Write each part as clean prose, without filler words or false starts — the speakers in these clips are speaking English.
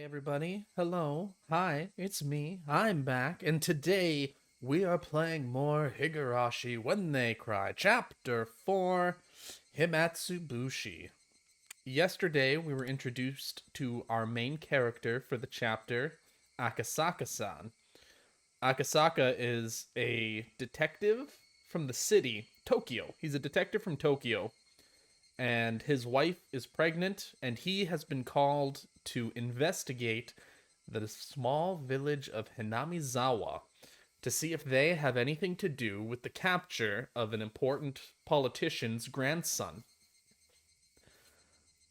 everybody. Hello. Hi, it's me. I'm back, and today we are playing more Higurashi When They Cry, Chapter 4, Himatsubushi. Yesterday, we were introduced to our main character for the chapter, Akasaka-san. Akasaka is a detective from the city, Tokyo. He's a detective from Tokyo, and his wife is pregnant, and he has been called to investigate the small village of Hinamizawa to see if they have anything to do with the capture of an important politician's grandson.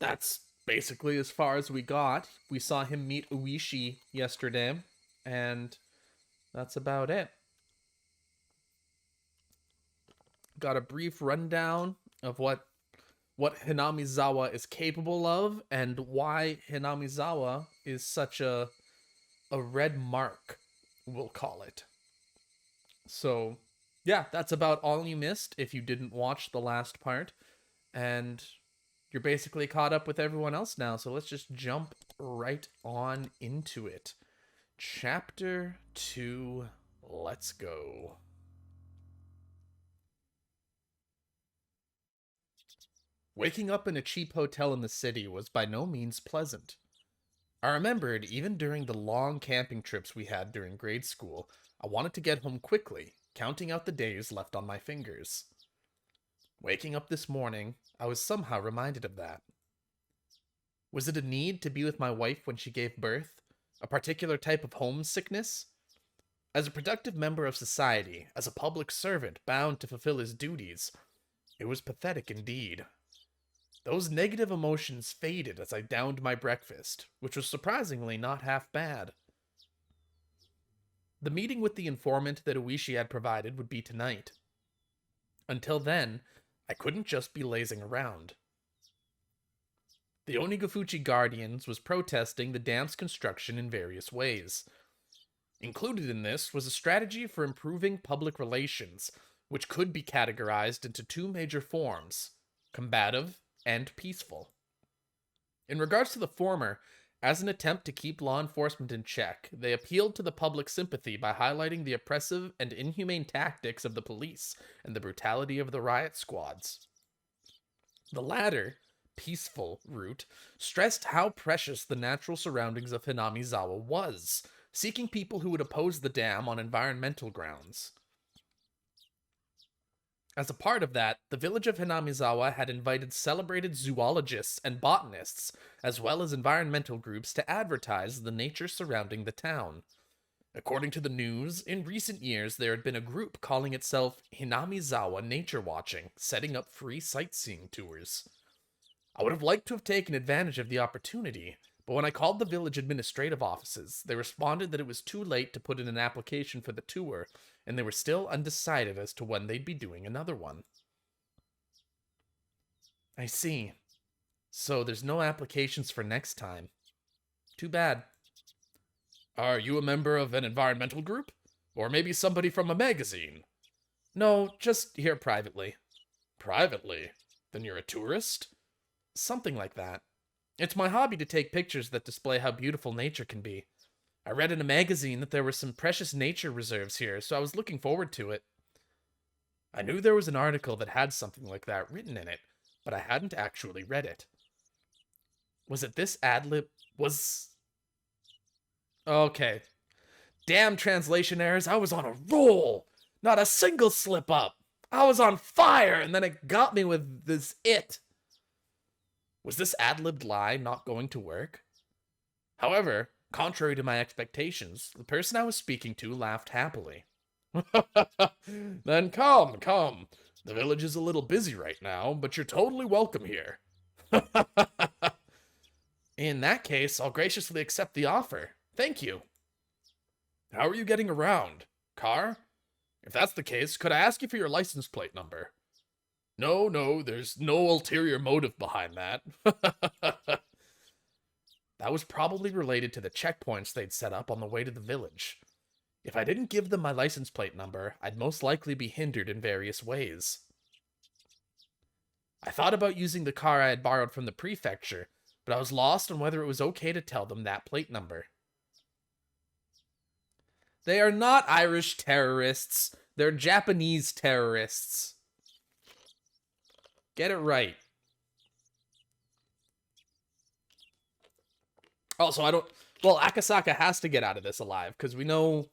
That's basically as far as we got. We saw him meet Uishi yesterday, and that's about it. Got a brief rundown of what Hinamizawa is capable of and why Hinamizawa is such a red mark, we'll call it. So, yeah, that's about all you missed if you didn't watch the last part. And you're basically caught up with everyone else now. So let's just jump right on into it. Chapter 2, let's go. Waking up in a cheap hotel in the city was by no means pleasant. I remembered even during the long camping trips we had during grade school, I wanted to get home quickly, counting out the days left on my fingers. Waking up this morning, I was somehow reminded of that. Was it a need to be with my wife when she gave birth? A particular type of homesickness? As a productive member of society, as a public servant bound to fulfill his duties, it was pathetic indeed. Those negative emotions faded as I downed my breakfast, which was surprisingly not half bad. The meeting with the informant that Uishi had provided would be tonight. Until then, I couldn't just be lazing around. The Onigafuchi Guardians was protesting the dam's construction in various ways. Included in this was a strategy for improving public relations, which could be categorized into two major forms: combative and peaceful. In regards to the former, as an attempt to keep law enforcement in check, they appealed to the public sympathy by highlighting the oppressive and inhumane tactics of the police and the brutality of the riot squads. The latter, peaceful route, stressed how precious the natural surroundings of Hinamizawa was, seeking people who would oppose the dam on environmental grounds. As a part of that, the village of Hinamizawa had invited celebrated zoologists and botanists, as well as environmental groups, to advertise the nature surrounding the town. According to the news, in recent years there had been a group calling itself Hinamizawa Nature Watching, setting up free sightseeing tours. I would have liked to have taken advantage of the opportunity, but when I called the village administrative offices, they responded that it was too late to put in an application for the tour, and they were still undecided as to when they'd be doing another one. I see. So there's no applications for next time. Too bad. Are you a member of an environmental group? Or maybe somebody from a magazine? No, just here privately. Privately? Then you're a tourist? Something like that. It's my hobby to take pictures that display how beautiful nature can be. I read in a magazine that there were some precious nature reserves here, so I was looking forward to it. I knew there was an article that had something like that written in it, but I hadn't actually read it. Was it this ad lib? Was. Okay. Damn translation errors, I was on a roll! Not a single slip up! I was on fire, and then it got me with this it. Was this ad-libbed lie not going to work? However, contrary to my expectations, the person I was speaking to laughed happily. Then come, come. The village is a little busy right now, but you're totally welcome here. In that case, I'll graciously accept the offer. Thank you. How are you getting around? Car? If that's the case, could I ask you for your license plate number? No, no, there's no ulterior motive behind that. That was probably related to the checkpoints they'd set up on the way to the village. If I didn't give them my license plate number, I'd most likely be hindered in various ways. I thought about using the car I had borrowed from the prefecture, but I was lost on whether it was okay to tell them that plate number. They are not Irish terrorists. They're Japanese terrorists. Get it right. Also, I don't... Well, Akasaka has to get out of this alive, because we know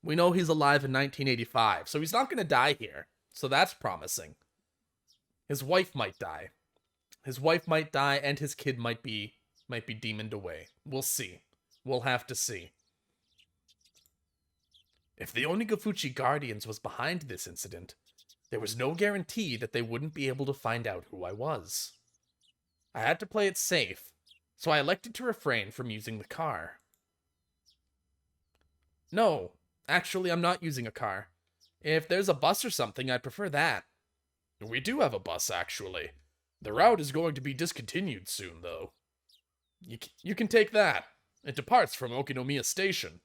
he's alive in 1985, so he's not going to die here. So that's promising. His wife might die. His wife might die, and his kid might be demoned away. We'll see. We'll have to see. If the Onigafuchi Guardians was behind this incident, there was no guarantee that they wouldn't be able to find out who I was. I had to play it safe, so I elected to refrain from using the car. No, actually, I'm not using a car. If there's a bus or something, I'd prefer that. We do have a bus, actually. The route is going to be discontinued soon, though. You can take that. It departs from Okinomiya Station.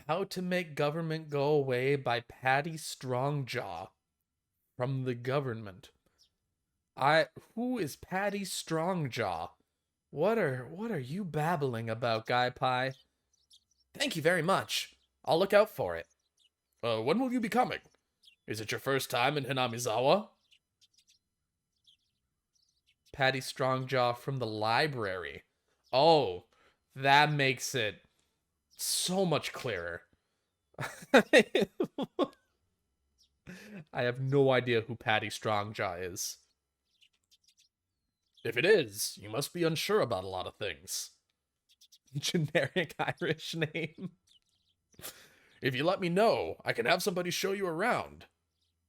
How to Make Government Go Away by Patty Strongjaw. From the government. Who is Patty Strongjaw? What are you babbling about, Guy Pie? Thank you very much. I'll look out for it. When will you be coming? Is it your first time in Hinamizawa? Patty Strongjaw from the library. Oh, that makes it so much clearer. I have no idea who Patty Strongjaw is. If it is, you must be unsure about a lot of things. Generic Irish name. If you let me know, I can have somebody show you around.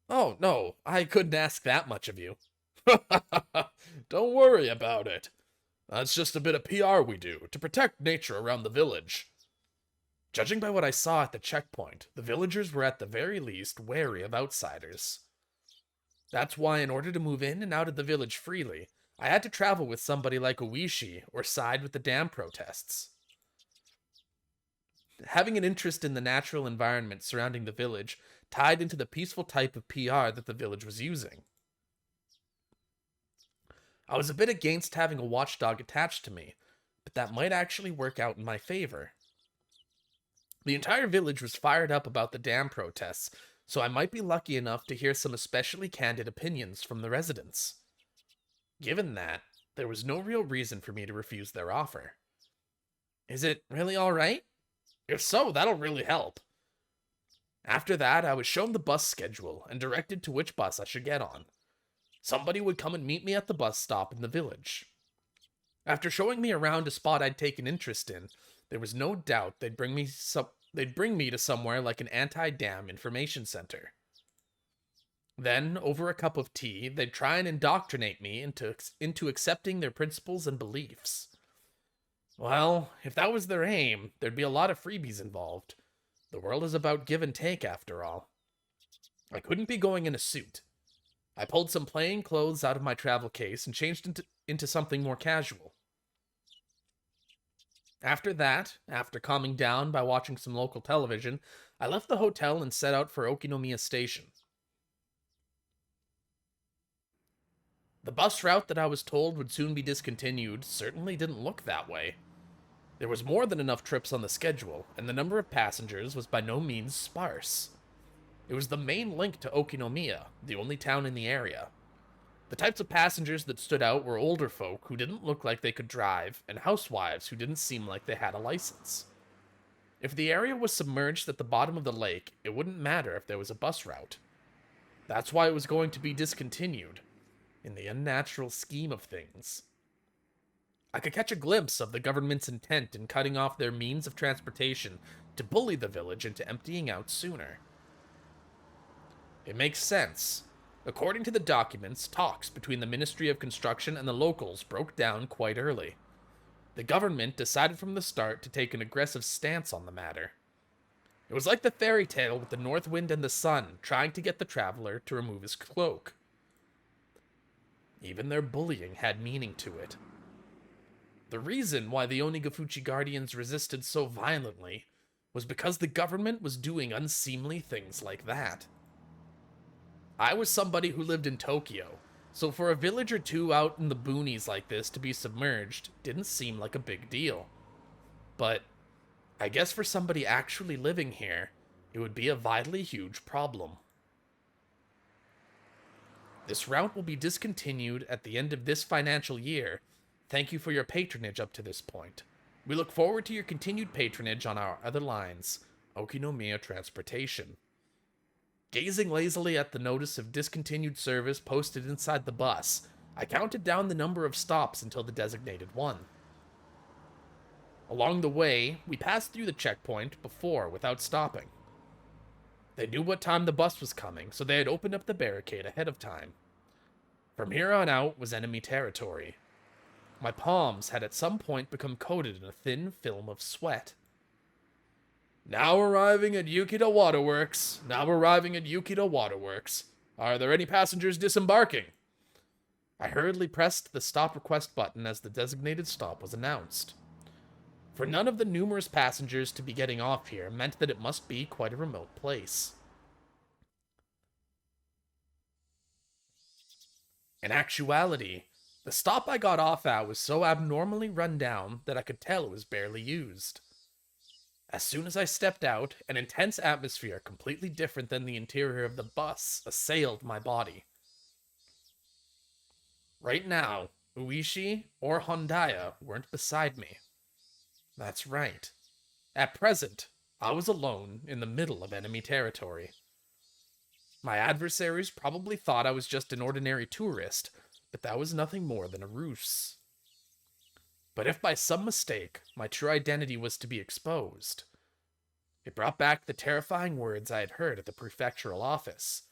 Oh, no, I couldn't ask that much of you. Don't worry about it. That's just a bit of PR we do, to protect nature around the village. Judging by what I saw at the checkpoint, the villagers were at the very least wary of outsiders. That's why, in order to move in and out of the village freely, I had to travel with somebody like Oishi or side with the dam protests. Having an interest in the natural environment surrounding the village tied into the peaceful type of PR that the village was using. I was a bit against having a watchdog attached to me, but that might actually work out in my favor. The entire village was fired up about the dam protests, so I might be lucky enough to hear some especially candid opinions from the residents. Given that, there was no real reason for me to refuse their offer. Is it really all right? If so, that'll really help. After that, I was shown the bus schedule and directed to which bus I should get on. Somebody would come and meet me at the bus stop in the village. After showing me around a spot I'd taken interest in, there was no doubt they'd bring me to somewhere like an anti-dam information center. Then, over a cup of tea, they'd try and indoctrinate me into accepting their principles and beliefs. Well, if that was their aim, there'd be a lot of freebies involved. The world is about give and take, after all. I couldn't be going in a suit. I pulled some plain clothes out of my travel case and changed into something more casual. After that, after calming down by watching some local television, I left the hotel and set out for Okinomiya Station. The bus route that I was told would soon be discontinued certainly didn't look that way. There was more than enough trips on the schedule, and the number of passengers was by no means sparse. It was the main link to Okinomiya, the only town in the area. The types of passengers that stood out were older folk who didn't look like they could drive, and housewives who didn't seem like they had a license. If the area was submerged at the bottom of the lake, it wouldn't matter if there was a bus route. That's why it was going to be discontinued, in the unnatural scheme of things. I could catch a glimpse of the government's intent in cutting off their means of transportation to bully the village into emptying out sooner. It makes sense. According to the documents, talks between the Ministry of Construction and the locals broke down quite early. The government decided from the start to take an aggressive stance on the matter. It was like the fairy tale with the north wind and the sun trying to get the traveler to remove his cloak. Even their bullying had meaning to it. The reason why the Onigafuchi Guardians resisted so violently was because the government was doing unseemly things like that. I was somebody who lived in Tokyo, so for a village or two out in the boonies like this to be submerged didn't seem like a big deal. But I guess for somebody actually living here, it would be a vitally huge problem. This route will be discontinued at the end of this financial year. Thank you for your patronage up to this point. We look forward to your continued patronage on our other lines, Okinomiya Transportation. Gazing lazily at the notice of discontinued service posted inside the bus, I counted down the number of stops until the designated one. Along the way, we passed through the checkpoint before without stopping. They knew what time the bus was coming, so they had opened up the barricade ahead of time. From here on out was enemy territory. My palms had at some point become coated in a thin film of sweat. Now arriving at Yukita Waterworks. Now arriving at Yukita Waterworks. Are there any passengers disembarking? I hurriedly pressed the stop request button as the designated stop was announced. For none of the numerous passengers to be getting off here meant that it must be quite a remote place. In actuality, the stop I got off at was so abnormally run down that I could tell it was barely used. As soon as I stepped out, an intense atmosphere completely different than the interior of the bus assailed my body. Right now, Uishi or Hondaya weren't beside me. That's right. At present, I was alone in the middle of enemy territory. My adversaries probably thought I was just an ordinary tourist, but that was nothing more than a ruse. But if by some mistake my true identity was to be exposed, it brought back the terrifying words I had heard at the prefectural office,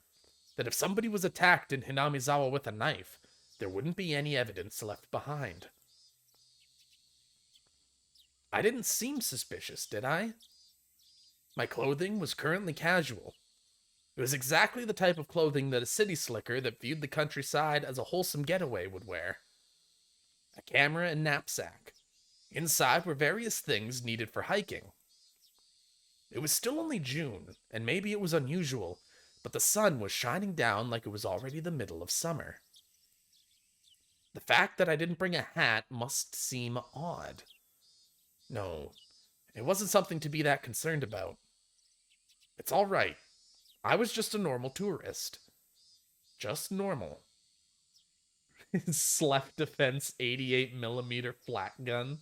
that if somebody was attacked in Hinamizawa with a knife, there wouldn't be any evidence left behind. I didn't seem suspicious, did I? My clothing was currently casual. It was exactly the type of clothing that a city slicker that viewed the countryside as a wholesome getaway would wear. A camera and knapsack. Inside were various things needed for hiking. It was still only June, and maybe it was unusual, but the sun was shining down like it was already the middle of summer. The fact that I didn't bring a hat must seem odd. No, it wasn't something to be that concerned about. It's all right. I was just a normal tourist. Just normal. Self defense 88mm flat gun.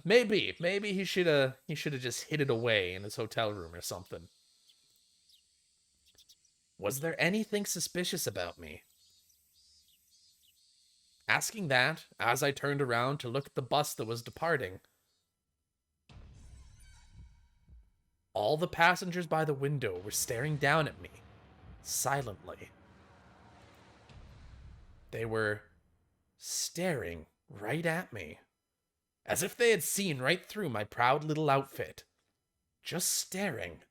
Maybe he should have just hid it away in his hotel room or something. Was there anything suspicious about me? Asking that, as I turned around to look at the bus that was departing, all the passengers by the window were staring down at me, silently. They were staring right at me, as if they had seen right through my proud little outfit. Just staring,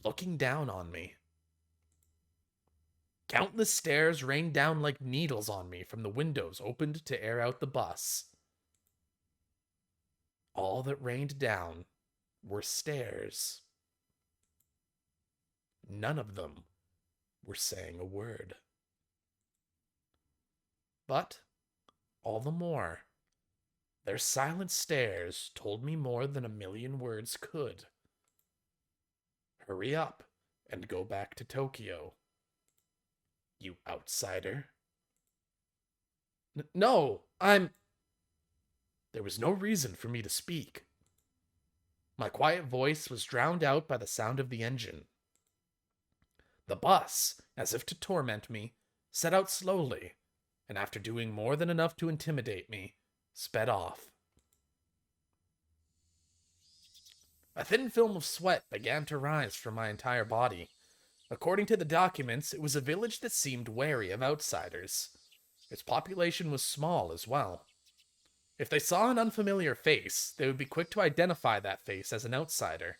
looking down on me. Countless stares rained down like needles on me from the windows opened to air out the bus. All that rained down were stares. None of them were saying a word. But, all the more, their silent stares told me more than a million words could. Hurry up and go back to Tokyo, you outsider. No, There was no reason for me to speak. My quiet voice was drowned out by the sound of the engine. The bus, as if to torment me, set out slowly, and after doing more than enough to intimidate me, sped off. A thin film of sweat began to rise from my entire body. According to the documents, it was a village that seemed wary of outsiders. Its population was small as well. If they saw an unfamiliar face, they would be quick to identify that face as an outsider.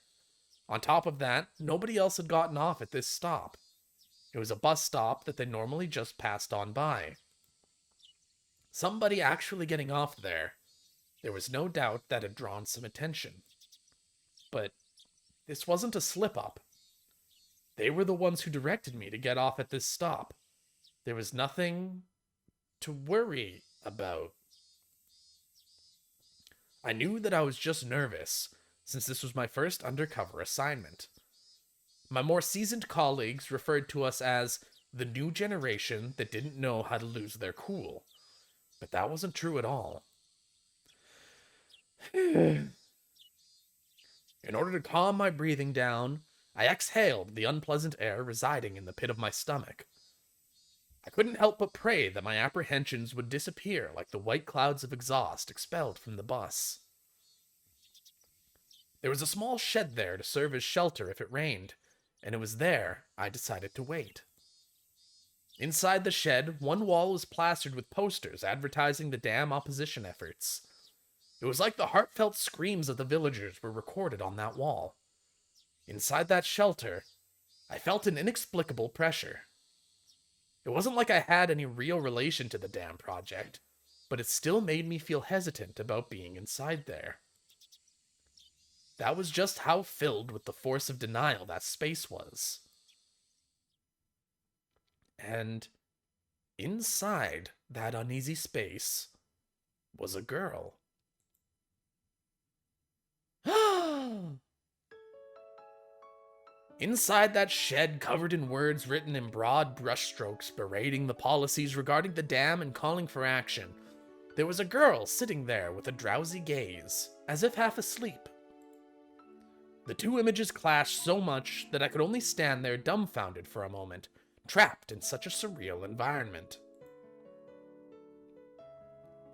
On top of that, nobody else had gotten off at this stop. It was a bus stop that they normally just passed on by. Somebody actually getting off there. There was no doubt that had drawn some attention. But this wasn't a slip-up. They were the ones who directed me to get off at this stop. There was nothing to worry about. I knew that I was just nervous, since this was my first undercover assignment. My more seasoned colleagues referred to us as the new generation that didn't know how to lose their cool. But that wasn't true at all. In order to calm my breathing down, I exhaled the unpleasant air residing in the pit of my stomach. I couldn't help but pray that my apprehensions would disappear like the white clouds of exhaust expelled from the bus. There was a small shed there to serve as shelter if it rained, and it was there I decided to wait. Inside the shed, one wall was plastered with posters advertising the dam opposition efforts. It was like the heartfelt screams of the villagers were recorded on that wall. Inside that shelter, I felt an inexplicable pressure. It wasn't like I had any real relation to the dam project, but it still made me feel hesitant about being inside there. That was just how filled with the force of denial that space was. And inside that uneasy space was a girl. Inside that shed covered in words written in broad brushstrokes berating the policies regarding the dam and calling for action, there was a girl sitting there with a drowsy gaze, as if half asleep. The two images clashed so much that I could only stand there dumbfounded for a moment, trapped in such a surreal environment.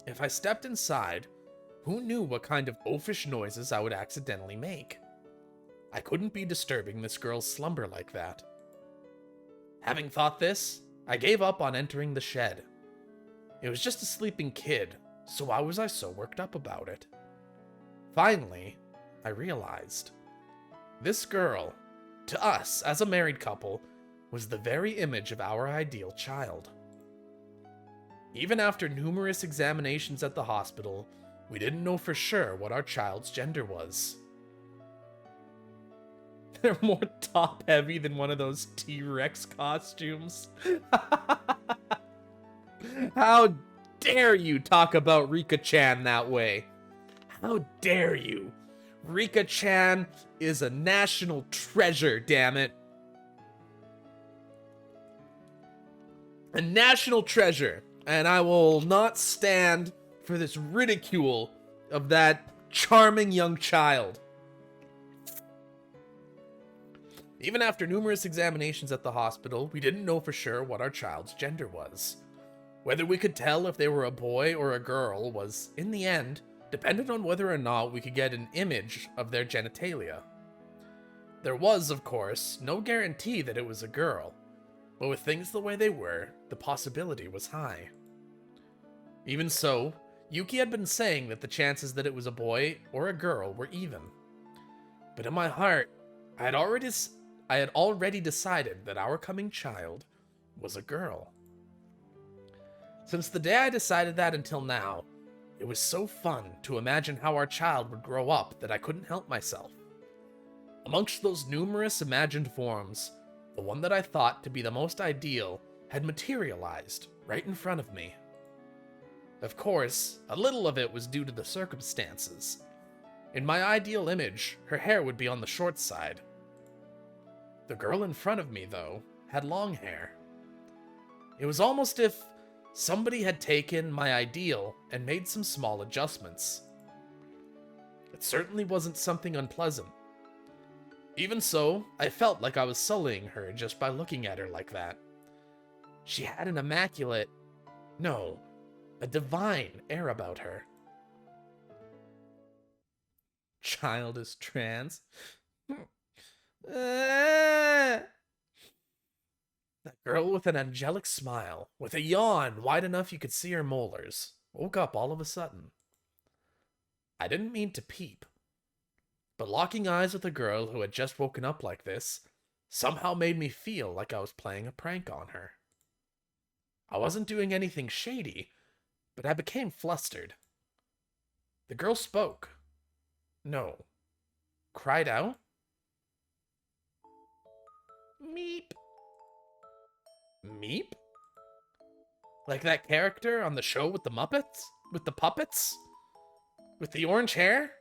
If I stepped inside, who knew what kind of oafish noises I would accidentally make? I couldn't be disturbing this girl's slumber like that. Having thought this, I gave up on entering the shed. It was just a sleeping kid, so why was I so worked up about it? Finally, I realized. This girl, to us as a married couple, was the very image of our ideal child. Even after numerous examinations at the hospital, we didn't know for sure what our child's gender was. They're more top-heavy than one of those T-Rex costumes. How dare you talk about Rika-chan that way? How dare you? Rika-chan is a national treasure, damn it. A national treasure, and I will not stand for this ridicule of that charming young child. Even after numerous examinations at the hospital, we didn't know for sure what our child's gender was. Whether we could tell if they were a boy or a girl was, in the end, dependent on whether or not we could get an image of their genitalia. There was, of course, no guarantee that it was a girl, but with things the way they were, the possibility was high. Even so, Yuki had been saying that the chances that it was a boy or a girl were even. But in my heart, I had already decided that our coming child was a girl. Since the day I decided that until now, it was so fun to imagine how our child would grow up that I couldn't help myself. Amongst those numerous imagined forms, the one that I thought to be the most ideal had materialized right in front of me. Of course, a little of it was due to the circumstances. In my ideal image, her hair would be on the short side. The girl in front of me, though, had long hair. It was almost if somebody had taken my ideal and made some small adjustments. It certainly wasn't something unpleasant. Even so, I felt like I was sullying her just by looking at her like that. She had an immaculate, no, a divine air about her. Child is trans. That girl with an angelic smile, with a yawn wide enough you could see her molars, woke up all of a sudden. I didn't mean to peep, but locking eyes with a girl who had just woken up like this somehow made me feel like I was playing a prank on her. I wasn't doing anything shady, but I became flustered. The girl spoke. No. Cried out? Meep. Meep? Like that character on the show with the Muppets? With the puppets? With the orange hair?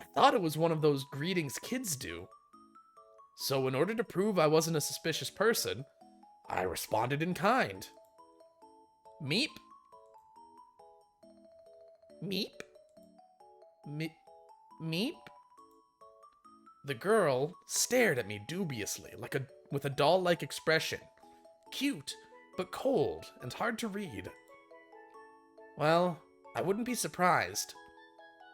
I thought it was one of those greetings kids do. So in order to prove I wasn't a suspicious person, I responded in kind. Meep? Meep? Meep? The girl stared at me dubiously, with a doll-like expression. Cute, but cold and hard to read. Well, I wouldn't be surprised.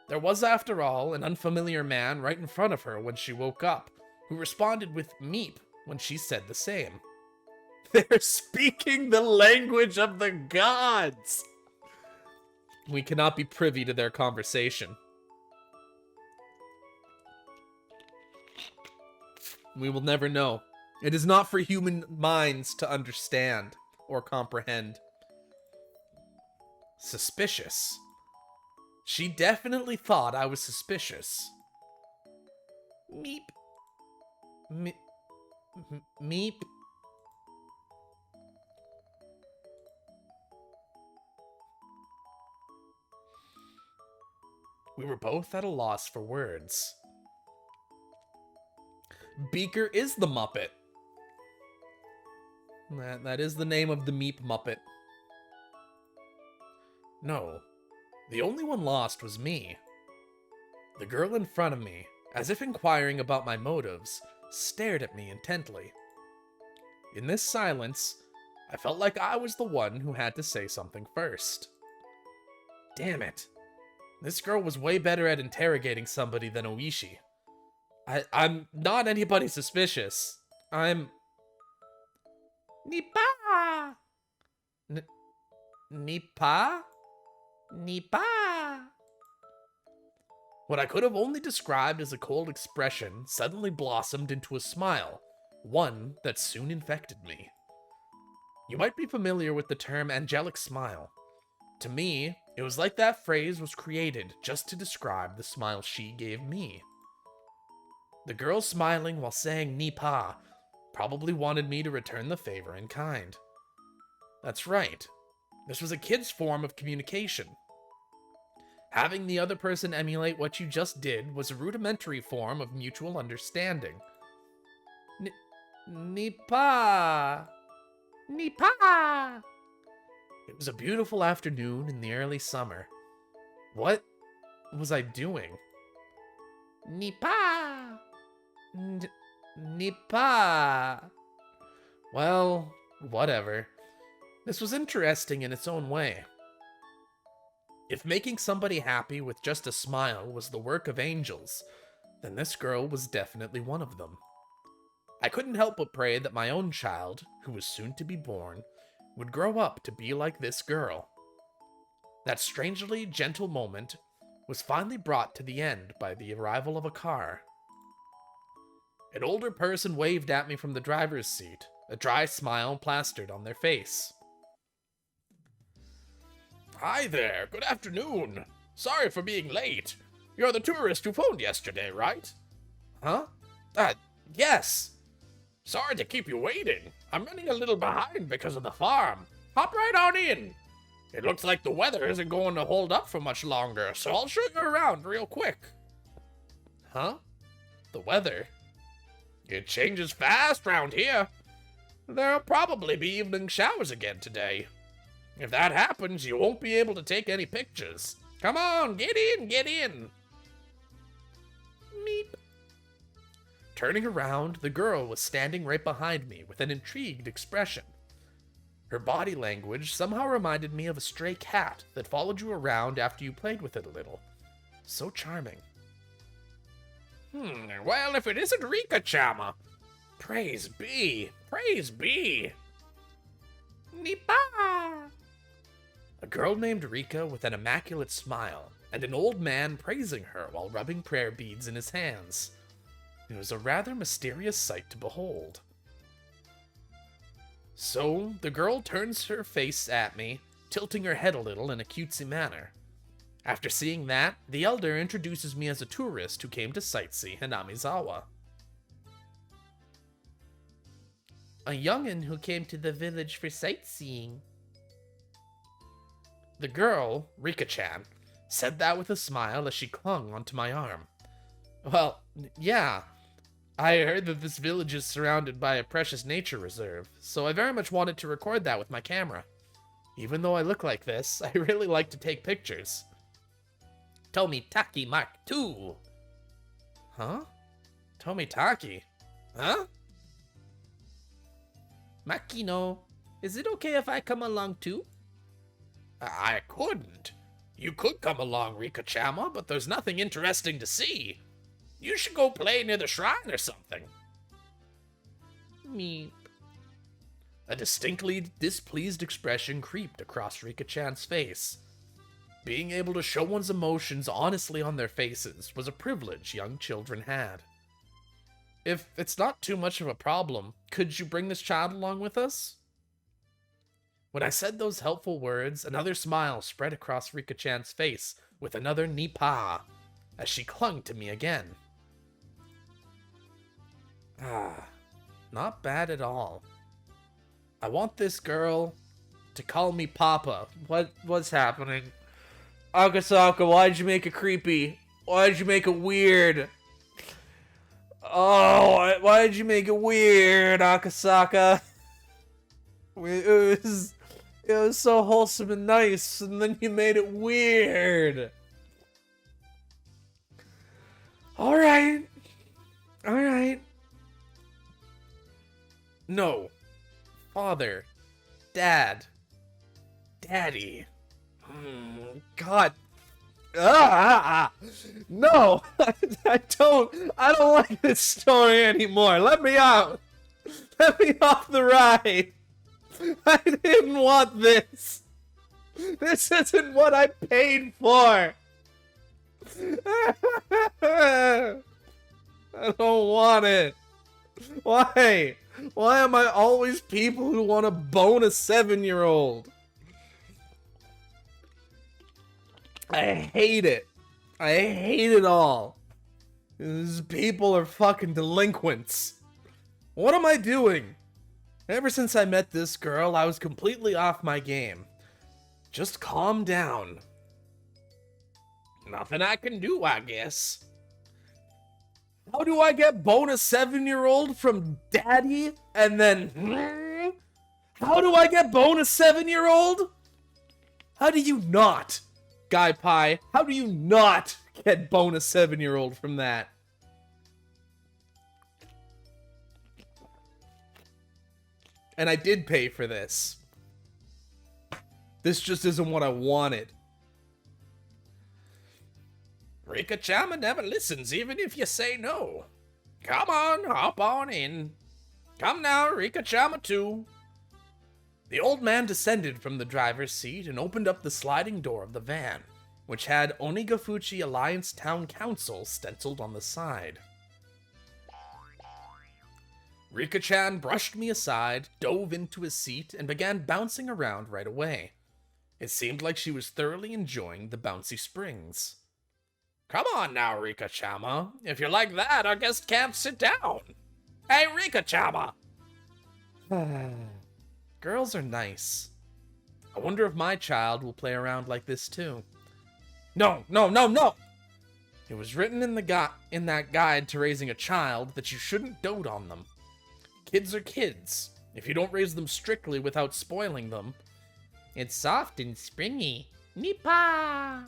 There was, after all, an unfamiliar man right in front of her when she woke up, who responded with meep when she said the same. They're speaking the language of the gods! We cannot be privy to their conversation. We will never know. It is not for human minds to understand or comprehend. Suspicious. She definitely thought I was suspicious. Meep. Meep. We were both at a loss for words. Beaker is the Muppet. That is the name of the Meep Muppet. No, the only one lost was me. The girl in front of me, as if inquiring about my motives, stared at me intently. In this silence, I felt like I was the one who had to say something first. Damn it. This girl was way better at interrogating somebody than Oishi. I'm not anybody suspicious. I'm... Nipa! Nipa? Nipa? What I could have only described as a cold expression suddenly blossomed into a smile, one that soon infected me. You might be familiar with the term angelic smile. To me, it was like that phrase was created just to describe the smile she gave me. The girl smiling while saying Nipa probably wanted me to return the favor in kind. That's right. This was a kid's form of communication. Having the other person emulate what you just did was a rudimentary form of mutual understanding. Nipa! Nipa! It was a beautiful afternoon in the early summer. What was I doing? Nipa! Nipa! Well, whatever. This was interesting in its own way. If making somebody happy with just a smile was the work of angels, then this girl was definitely one of them. I couldn't help but pray that my own child, who was soon to be born, would grow up to be like this girl. That strangely gentle moment was finally brought to the end by the arrival of a car. An older person waved at me from the driver's seat, a dry smile plastered on their face. Hi there, good afternoon. Sorry for being late. You're the tourist who phoned yesterday, right? Huh? Yes. Sorry to keep you waiting. I'm running a little behind because of the farm. Hop right on in. It looks like the weather isn't going to hold up for much longer, so I'll show you around real quick. Huh? The weather? It changes fast round here. There'll probably be evening showers again today. If that happens, you won't be able to take any pictures. Come on, get in, get in. Meep. Turning around, the girl was standing right behind me with an intrigued expression. Her body language somehow reminded me of a stray cat that followed you around after you played with it a little. So charming. Well, if it isn't Rika-chama. Praise be, praise be. Nipa! A girl named Rika with an immaculate smile, and an old man praising her while rubbing prayer beads in his hands. It was a rather mysterious sight to behold. So, the girl turns her face at me, tilting her head a little in a cutesy manner. After seeing that, the elder introduces me as a tourist who came to sightsee Hinamizawa. a youngin' who came to the village for sightseeing. The girl, Rika-chan, said that with a smile as she clung onto my arm. Well, yeah, I heard that this village is surrounded by a precious nature reserve, so I very much wanted to record that with my camera. Even though I look like this, I really like to take pictures. Tomitaki Mark II. Huh? Tomitaki? Huh? Makino, is it okay if I come along too? I couldn't. You could come along, Rika-chama, but there's nothing interesting to see. You should go play near the shrine or something. Meep. A distinctly displeased expression creeped across Rika-chan's face. Being able to show one's emotions honestly on their faces was a privilege young children had. If it's not too much of a problem, could you bring this child along with us? When I said those helpful words, another smile spread across Rika-chan's face with another nipa as she clung to me again. Not bad at all. I want this girl to call me Papa. What's happening? Akasaka, why'd you make it creepy? Why'd you make it weird? Oh, why'd you make it weird, Akasaka? It was so wholesome and nice, and then you made it weird. Alright. No. Father. Dad. Daddy. God. No. I don't like this story anymore. Let me out. Let me off the ride. I didn't want this. This isn't what I paid for. I don't want it. Why? Why am I always people who want to bone a 7-year-old? I hate it. I hate it all. These people are fucking delinquents. What am I doing? Ever since I met this girl, I was completely off my game. Just calm down. Nothing I can do, I guess. How do I get bone a 7-year-old from daddy? And then... How do I get bone a 7-year-old? How do you not, Guy Pie? How do you not get bone a 7-year-old from that? And I did pay for this. This just isn't what I wanted. Rika-chama never listens, even if you say no. Come on, hop on in. Come now, Rika-chama too. The old man descended from the driver's seat and opened up the sliding door of the van, which had Onigafuchi Alliance Town Council stenciled on the side. Rika-chan brushed me aside, dove into his seat, and began bouncing around right away. It seemed like she was thoroughly enjoying the bouncy springs. Come on now, Rika-chama. If you're like that, our guest can't sit down. Hey, Rika-chama! Girls are nice. I wonder if my child will play around like this too. No! It was written in that guide to raising a child that you shouldn't dote on them. Kids are kids. If you don't raise them strictly without spoiling them. It's soft and springy. Nipa!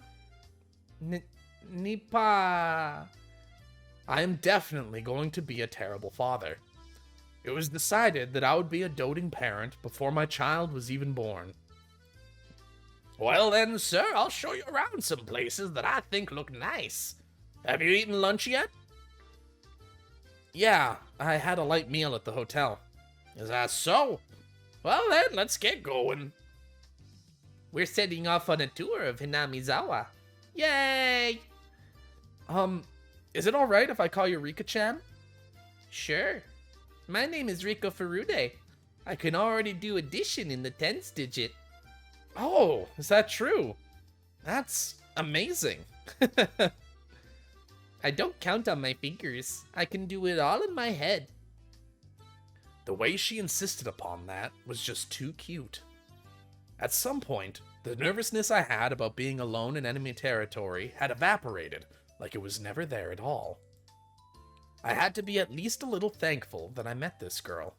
Nipa! I am definitely going to be a terrible father. It was decided that I would be a doting parent before my child was even born. Well then, sir, I'll show you around some places that I think look nice. Have you eaten lunch yet? Yeah, I had a light meal at the hotel. Is that so? Well then, let's get going. We're setting off on a tour of Hinamizawa. Yay! Is it alright if I call you Rika-chan? Sure. My name is Rika Furude. I can already do addition in the 10th digit. Oh, is that true? That's amazing. I don't count on my fingers. I can do it all in my head. The way she insisted upon that was just too cute. At some point, the nervousness I had about being alone in enemy territory had evaporated, like it was never there at all. I had to be at least a little thankful that I met this girl.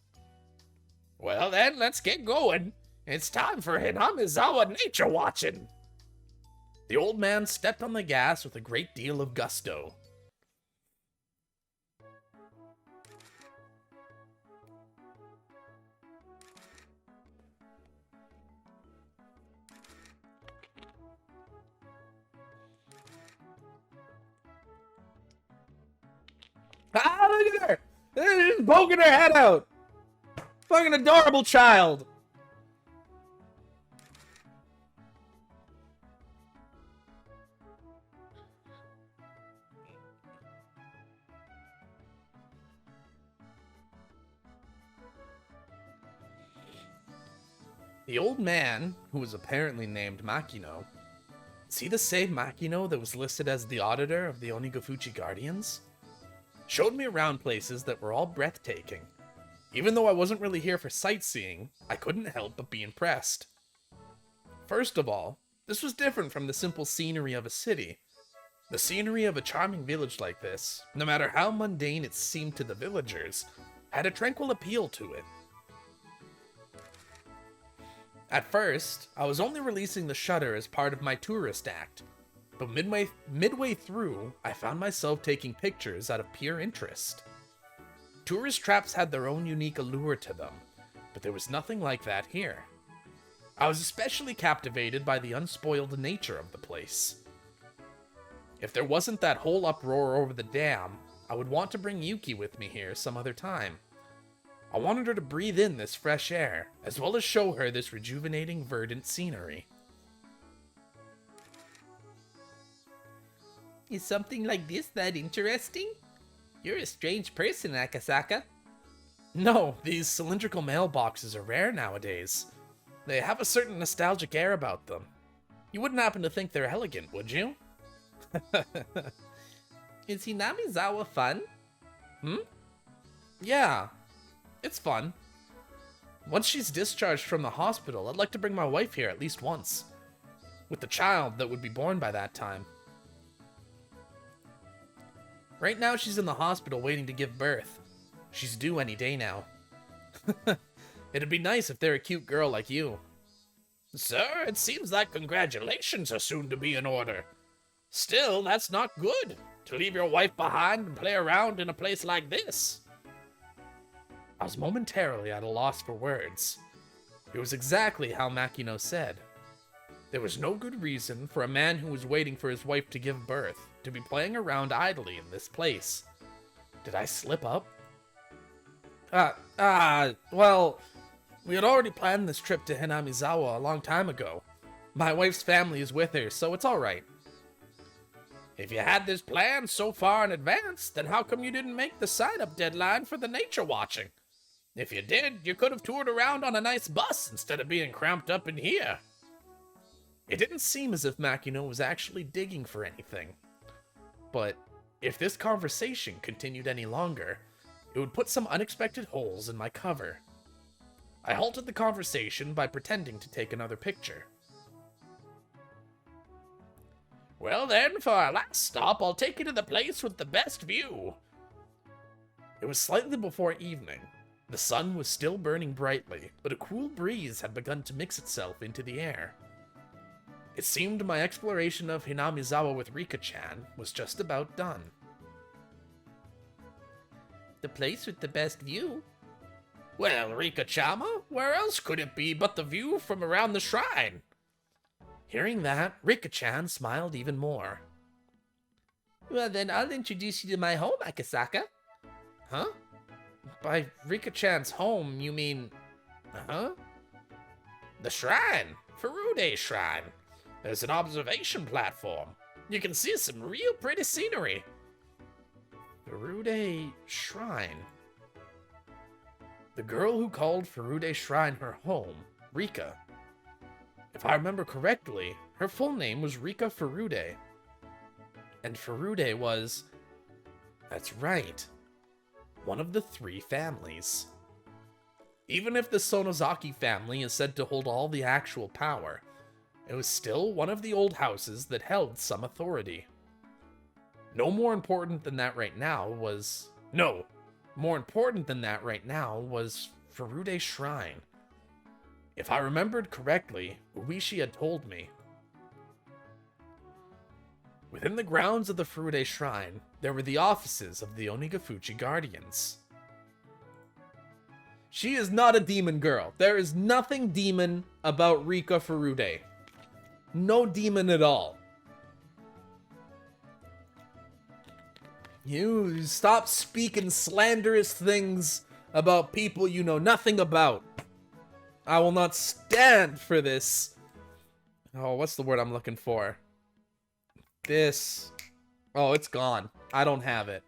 Well then, let's get going. It's time for Hinamizawa nature watching. The old man stepped on the gas with a great deal of gusto. Ah, look at her! She's poking her head out! Fucking adorable child! The old man, who was apparently named Makino, is he the same Makino that was listed as the auditor of the Onigafuchi Guardians? Showed me around places that were all breathtaking. Even though I wasn't really here for sightseeing, I couldn't help but be impressed. First of all, this was different from the simple scenery of a city. The scenery of a charming village like this, no matter how mundane it seemed to the villagers, had a tranquil appeal to it. At first, I was only releasing the shutter as part of my tourist act, but midway through, I found myself taking pictures out of pure interest. Tourist traps had their own unique allure to them, but there was nothing like that here. I was especially captivated by the unspoiled nature of the place. If there wasn't that whole uproar over the dam, I would want to bring Yuki with me here some other time. I wanted her to breathe in this fresh air, as well as show her this rejuvenating verdant scenery. Is something like this that interesting? You're a strange person, Akasaka. No, these cylindrical mailboxes are rare nowadays. They have a certain nostalgic air about them. You wouldn't happen to think they're elegant, would you? Is Hinamizawa fun? Yeah, it's fun. Once she's discharged from the hospital, I'd like to bring my wife here at least once. With the child that would be born by that time. Right now she's in the hospital waiting to give birth. She's due any day now. It'd be nice if they're a cute girl like you. Sir, it seems like congratulations are soon to be in order. Still, that's not good, to leave your wife behind and play around in a place like this. I was momentarily at a loss for words. It was exactly how Makino said. There was no good reason for a man who was waiting for his wife to give birth to be playing around idly in this place. Did I slip up? Well, we had already planned this trip to Hinamizawa a long time ago. My wife's family is with her, so it's alright. If you had this planned so far in advance, then how come you didn't make the sign-up deadline for the nature watching? If you did, you could have toured around on a nice bus instead of being cramped up in here. It didn't seem as if Makino was actually digging for anything. But if this conversation continued any longer, it would put some unexpected holes in my cover. I halted the conversation by pretending to take another picture. Well then, for our last stop, I'll take you to the place with the best view. It was slightly before evening. The sun was still burning brightly, but a cool breeze had begun to mix itself into the air. It seemed my exploration of Hinamizawa with Rika-chan was just about done. The place with the best view? Well, Rika-chama, where else could it be but the view from around the shrine? Hearing that, Rika-chan smiled even more. Well then, I'll introduce you to my home, Akasaka. Huh? By Rika-chan's home, you mean... The shrine. Furude Shrine. There's an observation platform. You can see some real pretty scenery. Furude Shrine. The girl who called Furude Shrine her home, Rika. If I remember correctly, her full name was Rika Furude. And Furude was... That's right. One of the 3 families. Even if the Sonozaki family is said to hold all the actual power, it was still one of the old houses that held some authority. No more important than that right now was... No, more important than that right now was Furude Shrine. If I remembered correctly, Uishi had told me. Within the grounds of the Furude Shrine, there were the offices of the Onigafuchi Guardians. She is not a demon girl. There is nothing demon about Rika Furude. No demon at all. You stop speaking slanderous things about people you know nothing about. I will not stand for this. Oh, what's the word I'm looking for? This. Oh, it's gone. I don't have it.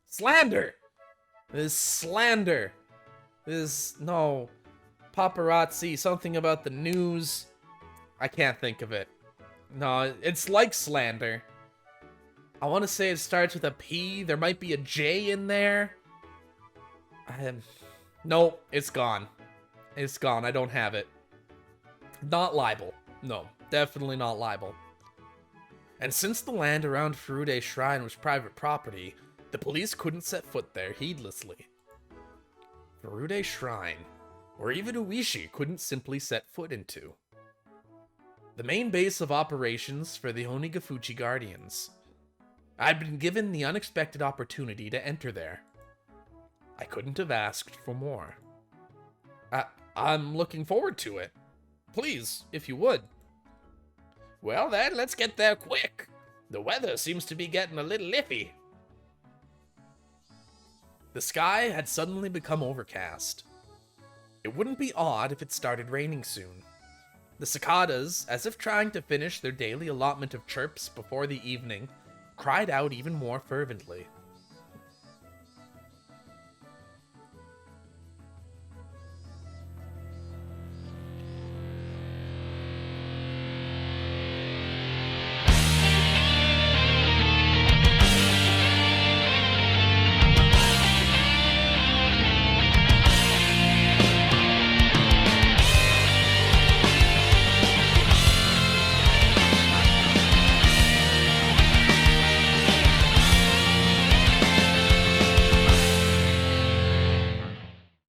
Slander! This slander. This, no. Paparazzi, something about the news. I can't think of it. No, it's like slander. I want to say it starts with a P. There might be a J in there. No, it's gone. It's gone. I don't have it. Not libel. No, definitely not libel. And since the land around Furude Shrine was private property, the police couldn't set foot there heedlessly. Furude Shrine, or even Uishi couldn't simply set foot into. The main base of operations for the Onigafuchi Guardians. I'd been given the unexpected opportunity to enter there. I couldn't have asked for more. I'm looking forward to it. Please, if you would. Well then, let's get there quick. The weather seems to be getting a little iffy. The sky had suddenly become overcast. It wouldn't be odd if it started raining soon. The cicadas, as if trying to finish their daily allotment of chirps before the evening, cried out even more fervently.